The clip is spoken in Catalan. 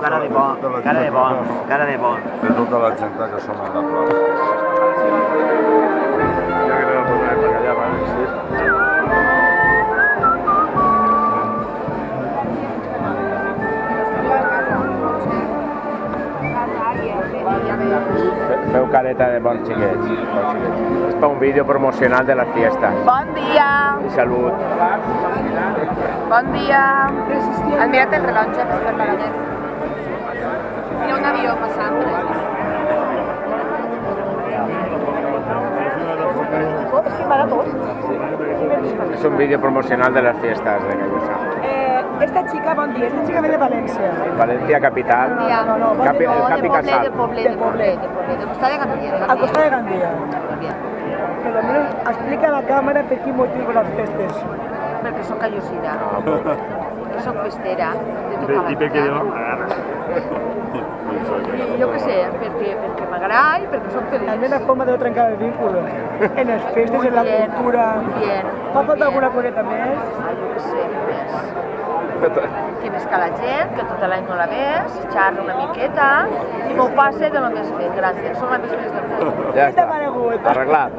cara de bon, cara de bon, cara de bon. De tota la gent que som a la plaça. Ja que no la posaré per allà, va, sí. Feu careta de bons xiquets. És per un vídeo promocional de les fiestes. Bon dia! I salut. Bon dia! Has mirat el rellotge més per la net? Hi ha un avió passant. És que m'agrada tot. És un vídeo promocional de les fiestes de Callosa. Esta chica, bon dia, esta chica ve de València. València capital. Bon dia. No, De Capi Casal. Poblet. De Costa de Gandia. Al costat de Gandia. Bien. Però almenys explica a la càmera per quin motiu les festes. Perquè soc callosina. Que soc festera. I per què no m'agrada? Jo què sé, perquè m'agrada i perquè soc feliç. També una forma de no trencar el vínculo. En les festes, en la cultura. Bien. Fa falta alguna coseta més? Jo què sé, més. Que més que la gent, que tot l'any no la ves, xerra una miqueta i m'ho passe de lo més bé. Gràcies, som la més feliç del món. Ja Què t'ha està. paregut? Arreglat.